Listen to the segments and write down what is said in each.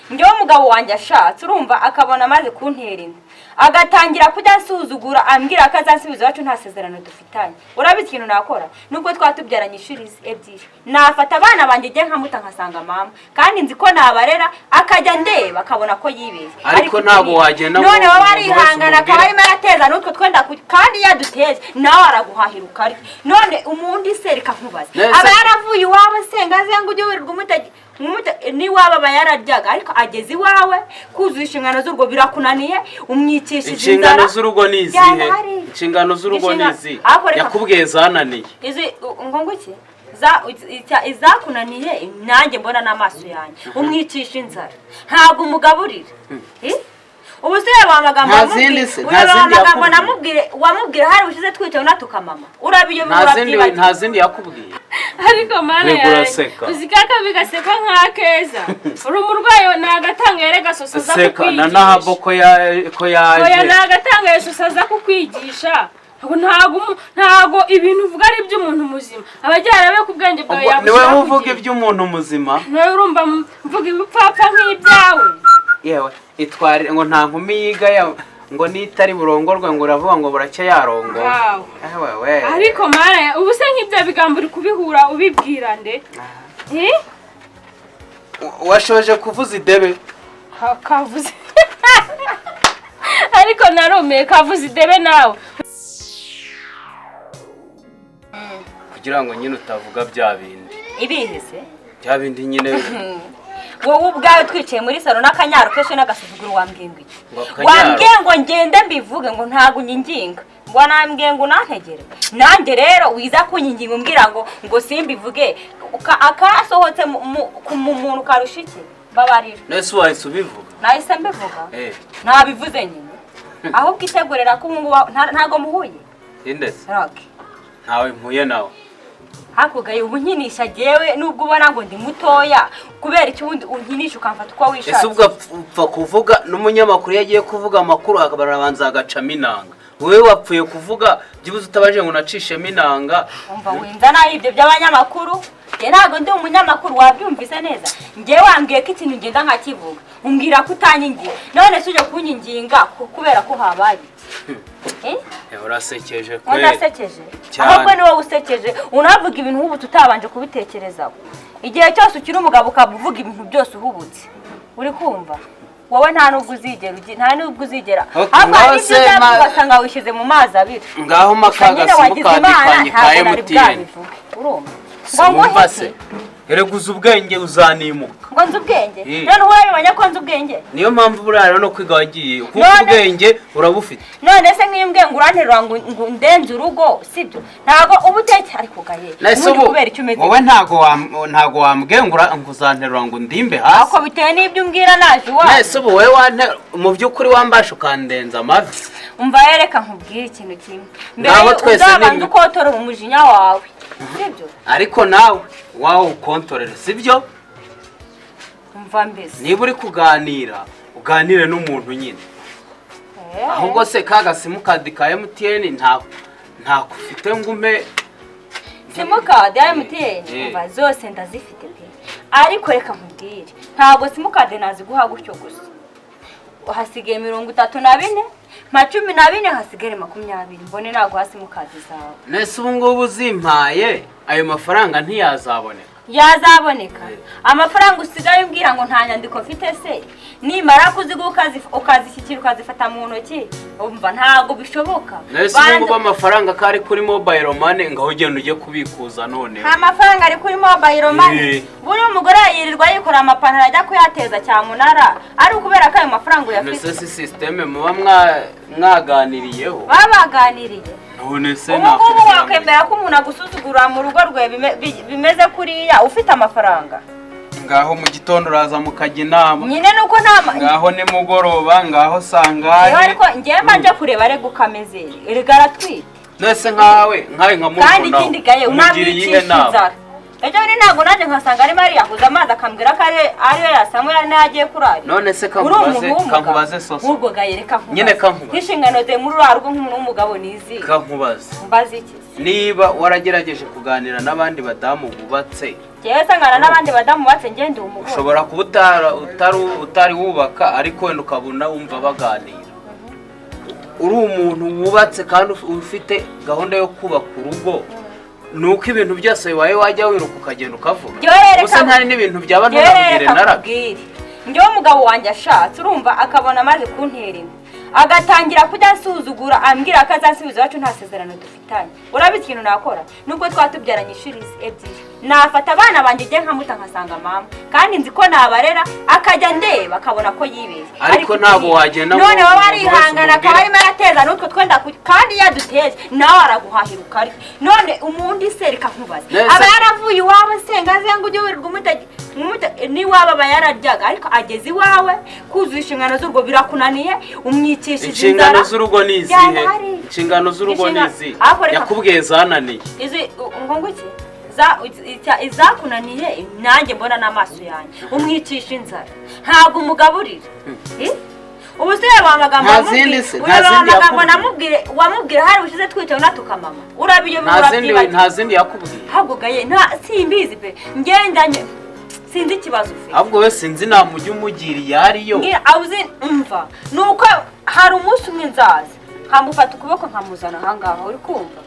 njyewe umugabo wanjye ashatse urumva akabona amaze kuntera inda agatangira kujya asuzugura ambwira ko azansubiza iwacu nta sezerano dufitanye urabizi ikintu nakora nubwo twatubyaranye ishirizi ebyiri nafata abana banjye njye nkamuta nkasanga mama kandi nzi ko nabarera akajya ndeba akabona ko yibeshye ariko ntabwo wagenda ngo none baba arihangana akaba arimo arateza n'utwo twenda kandi yaduteze nawe araguhahira ukari none umundi se reka nkubaze aba yaravuye iwabo senga aze ngo ujye wirirwa ni waba bayararyaga ariko ageze iwawe kuzuza inshingano z'urugo birakunaniye umwikishije inshingano z'urugo ni izihe inshingano z'urugo ni izi yakubwiye zananiye izi ngo nguki izakunaniye nanjye mbona n'amaso yanjye umwicisha inzara ntabwo umugaburira ubu se amagambo wamubwira hari ushize twitewe natuka mama urabiyo nta zindi yakubwiye ariko mana yawe uzikaka bigaseka nk'akeza uri umurwayi nagatanga yerega sosoza kukwigisha nahabo ko yaje oya nagatanga yesosaza kukwigisha ntago ibintu uvuga ari iby'umuntu muzima abajyara be ku bwenge bwawe yabushaka niwe uvuga iby'umuntu muzima niwe urumva mvuga ibipfapfa nk'ibyawe yewe itware ngo nta nkumi yiga ngo nitari burongorwe ngo uravuga ngo buracye yarongo ariko mara ubu se nk'ibyo bigambo uri kubihura ubibwira nde washoje kuvuza idebe kavuze ariko naromeye kavuze idebe nawe kugira ngo nyine utavuga bya bindi ibihise bya bindi nyine wowe ubwawe twicaye muri salo n'akanyaro keshe n'agasuzuguro wambwingwe ngo ngende mbivuge ngo ntago nyinginga ngo nambwiye ngo nantegere nanjye rero wiza kunyinginga umbwira ngo simbivuge akasohotse mu muntu karushiki babarira nese wahise ubivuga nahise mbivuga nabivuze nyine ahubwo itegurira ko ntago muhuye indese ntawe mpuye nawe hakugaye ubu nkinisha jewe nubwo ubona ngo ndi mutoya kubera icyo ubundi unkinisha ukamfata uko wishatse ese ubwo upfa kuvuga n'umunyamakuru yagiye kuvuga amakuru akabarabanza agacamo inanga wowe wapfuye kuvuga byibuze utabaje ngo nacishemo inanga umva winza nayo ibyo by'abanyamakuru njye ntabwo ndi umunyamakuru wabyumvise neza njye wambwiye ko ikintu ngenda nkakivuga umbwira ko utanyingiye none se uje kunyinginga kubera ko habaye urasekeje kwe urasekeje ahubwo ni wowe usekeje unavuga ibintu ubu tutabanje kubitekerezaho igihe cyose ukiri umugabo ukavuga ibintu byose uhubutse uri kumva wowe nta nubwo uzigera ahubwo ibyo ugasanga wishyize mu mazi abiri ngaho makaga simukadikanye ka MTN urumva ngo se Ereguza ubwenge uzanimuka. Ngo nzi ubwenge? None urabibanya ko nzi ubwenge? Niyo mpamvu burara no kwiga wagiye. Kuko ubwenge urabufite. None se nk'imbwe nguranterwa ngo ndenze urugo sibyo? Ntago ubuteke ariko gaye. Kubera icyo umeze. Wowe ntago wambwe nguzanterwa ngo ndimbe hasi. Ako bitewe n'ibyo umbwira naje wa. Nese ubu wewe mu byukuri wambasha ukandenza amavi. Umva yereka nkubwira ikintu kimwe. Mbere uzabanza ukotora mu mujinya wawe. Sibyo? Ariko nawe wawe ukontorera sibyo? Umva mbese. Niba uri kuganira uganire n'umuntu nyine. Ahubwo se simukadi ka MTN nta kufite ngume simukadi ya MTN umva zose ndazifite pe. Ariko reka nkubwire ntago simukadi naziguha gutyo gusa. Hasigaye 34 12 hasigare 20 mbone nago hasi mukazi zawe. Nese ubu ngubu uzimpaye ayo mafaranga ntiyazaboneka. Yazaboneka. Amafaranga usigaye umbwira ngo nta nyandiko mfite se nimara kuziguka ukazishyikira ukazifata mu ntoki umva ntago bishoboka. Nese ubu amafaranga kari kuri mobile money ngaho ugenda uje kubikuza none. Amafaranga ari kuri mobile money. Buri umugore yirirwa yikora amapantaro ajya kuyateza cyamunara ari ukubera ko ayo mafaranga uyafite. Nese system muba mwaganiriyeho. Babaganiriye. None se ubu wakwemera ko umuntu agusuzugura mu rugo rwe bimeze kuriya ufite amafaranga. Ngaho mu gitondo uraza mukajya inama. Nyine nuko nama. Ngaho ni mugoroba ngaho sangaye. Ariko ngiye manje kureba rego kameze. Erigara twite. Nese nkawe nka muntu nawe. Kandi ikindi gaye unabikisha inzara. Ejo ni ntago naje nkasanga ari Maria kuza amazi akambwira ko ariyo yasamwe ari nagiye kurari. None se kankubaze soso. Ubwo gaye reka nkubaze. Nyine kankubaze. Kwishingano ze muri rugo nk'umuntu w'umugabo nizi. Kankubaze. Mbaze iki? Niba waragerageje kuganira n'abandi badamu bubatse yewe sangana n'abandi badamu batse ngende umugore ushobora kuba utari wubaka ariko wenda ukabona wumva baganira uri umuntu wubatse kandi ufite gahunda yo kubaka urugo nuko ibintu byose bibaye wajya wiruka ukagenda ukavuga gusa ntari n'ibintu byaba ntunabwire narabwire njyewe umugabo wanjye ashatse urumva akabona amaze kuntera inda agatangira kujya asuzugura ambwira ko azasubiza iwacu nta sezerano dufitanye urabizi ikintu nakora nubwo twatubyaranye inshuro ebyiri nafata abana banjye njye nkamuta nkasanga mama kandi nzi ko nabarera akajya ndeba akabona ko yibeshye ariko ntabwo wagenda none wowe arihangana akaba arimo arateza n'utwo twenda kandi yaduteje nawe araguhahira ukari none umundi se reka nkubaze aba yaravuye iwawe se ngaze ngo ujye wirirwa n'iwaba aba yararyaga ariko ageze iwawe kuzuza inshingano z'urwo birakunaniye umwikishije inzara inshingano z'urugo ni izihe inshingano z'urugo ni izihe yakubwiye zananiye ngo iki izakunaniye nanjye mbona n'amaso yanjye umwicisha inzara ntabwo umugaburira ubu se amagambo wamubwira hari ushize twicaye unatuka mama nta zindi yakubwiye hagugaye simbizi pe ngendanye sinzi ikibazo ufite ahubwo we sinzi nta mujyi umugira iyo ariyo awuzi umva ni uko hari umunsi umwe nzaza nkamufata ukuboko nkamuzana ahangaha uri kumva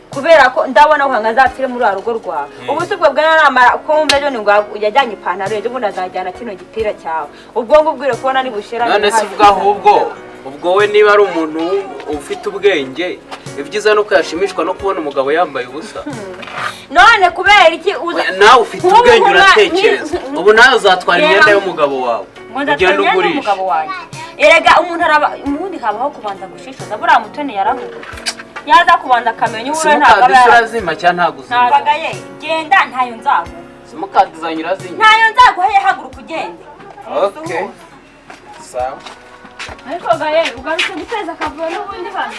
kubera ko ndabona ko nkazapfire muri rugo rwawe ubu si ubwo bwanamara kumva ejo ni ngo yajyanye ipantaro ejo ubundi azajyana kino gipira cyawe ubwo ngubwire kubona ni bushira none si ubwo ahubwo ubwo we niba ari umuntu ufite ubwenge ibyiza nuko yashimishwa no kubona umugabo yambaye ubusa none kubera iki nawe ufite ubwenge uratekereza ubu nawe uzatwara imyenda y'umugabo wawe ugenda ugurisha erega umuntu araba ubundi habaho kubanza gushishoza buriya mutoni yaravuga yaza kubanza akamenya uwo ntabwo aba yarazima cyangwa ntabwo uzima bagaye genda ntayo nzaguha simukadi zanyu urazinya ntayo nzaguha haguruka ugende okay sawa ariko gaye ugarutse guteza akavuyo n'ubundi hano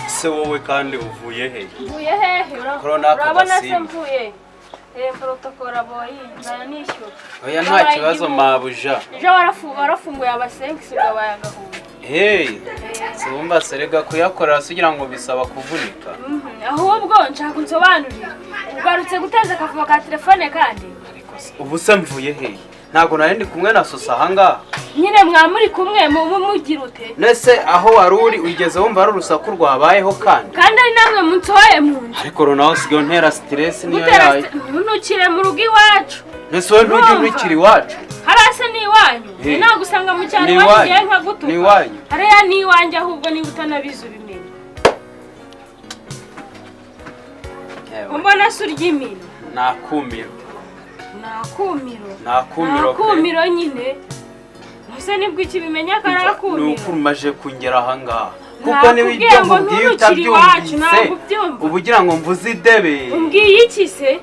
se wowe kandi uvuye he uvuye hehe urabona se mvuye protokora boyi nzana nishyura oya nta kibazo mabuja ejo warafunguye abasenkisi ugabaye agahumbi sibumva serega kuyakorera kugira ngo bisaba kuvunika ahubwo nshaka unsobanurira ugarutse guteza akavuyo ka telefone kandi ubu se mvuye he ntabwo nari ndi kumwe na sosa ahangaha nyine mwamuri kumwe mugira ute nese aho wari uri ugeze wumva ari urusaku rwabayeho kandi ari namwe munsohoye mu nzu ariko runaho usigaye untera stress niyo yayo ntukire mu rugo iwacu nese wowe ntujye unukira iwacu harase ni iwanyu nagusanga mu cyaro iwanyu ngiye nkagutuka ni iwanyu hariya ni iwanjye ahubwo niba utanabizi ubimenye mbona se urya imino nakumiro nyine ese nibwo ikibimenya ko ari akumiro ni uko umaze kungera ahangaha kuko niba ibyo mubwiye utabyumvise uba ugira ngo mvuze idebe umbwiye iki se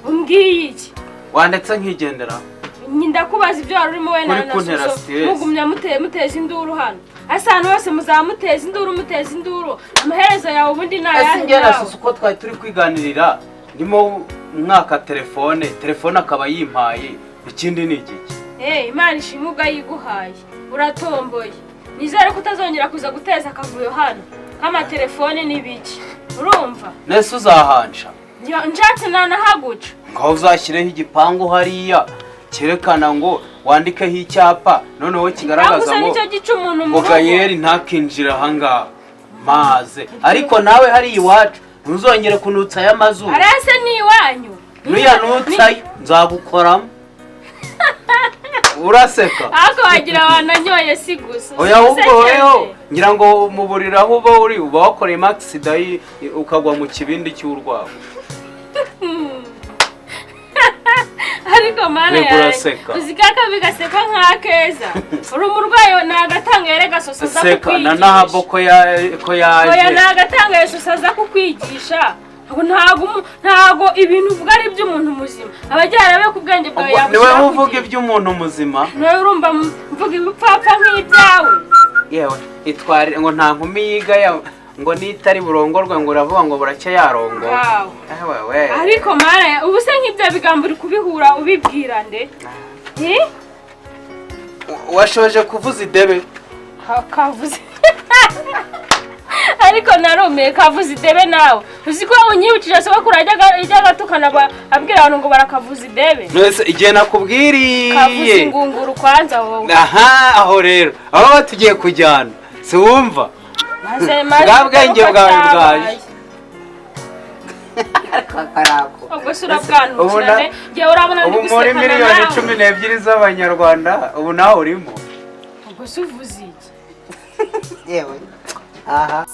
umbwiye iki wandetse nkigendera ndakubaza ibyo wari urimo we na soso mugumya muteza induru hano asa ahantu hose muzamuteza induru amaherezo yawe ubundi nayahe ese njye na soso uko twari turi kwiganirira ndimo mwaka telefone akaba yimpaye ikindi ni igiki Imana ishimwe ubwayiguhaye uratomboye nizere ko utazongera kuza guteza akavuyo hano nk'amatelefone n'ibiki urumva nese uzahansha nshatse nanahaguca ngaho uzashyireho igipangu hariya cyerekana ngo wandikeho icyapa noneho kigaragaza ngo gayeri ntakinjira ahangaha maze ariko nawe hari iwacu ntuzongere kunutsa aya mazuru arase ni iwanyu nuyanutsayo nzagukoramo uraseka ahubwo wagira wananyoye si gusa oya ahubwo weho ngira ngo mu buriri aho uba uri uba wakoreyemo agisida ukagwa mu kibindi cy'urwabo ariko mana yawe uzikaka bigasekwa nk'akeza uri umurwayi nagatanga yere gasoso za kukwigisha na nahabo ko yaje oya nagatanga yesoso za kukwigisha ntago ibintu uvuga ari iby'umuntu muzima abajyana be ku bwenge bwawe niwe uvuga iby'umuntu muzima niwe urumva mvuga ibipfapfa nk'ibyawe yewe itware ngo nta nkumi yiga ngo nitari burongorwe ngo uravuga ngo buracye yarongora ariko mara ubu se nk'ibyo bigambo uri kubihura ubibwira nde washoje kuvuza idebe kavuze ariko naromeye kavuze idebe nawe uzi ko unyibukije sogokuru yajyaga atukana abwira abantu ngo barakavuza idebe mwese igihe nakubwiriye kavuza ingunguru kwanza wowe aha aho rero aho tugiye kujyana si wumva bwa bwenge bwawe bwaje ubwo se urabwanukirane ngewe urabona ndi ubu muri gusekana miliyoni nawe 12 z'abanyarwanda ubu nawe urimo ubwo se uvuze iki yewe aha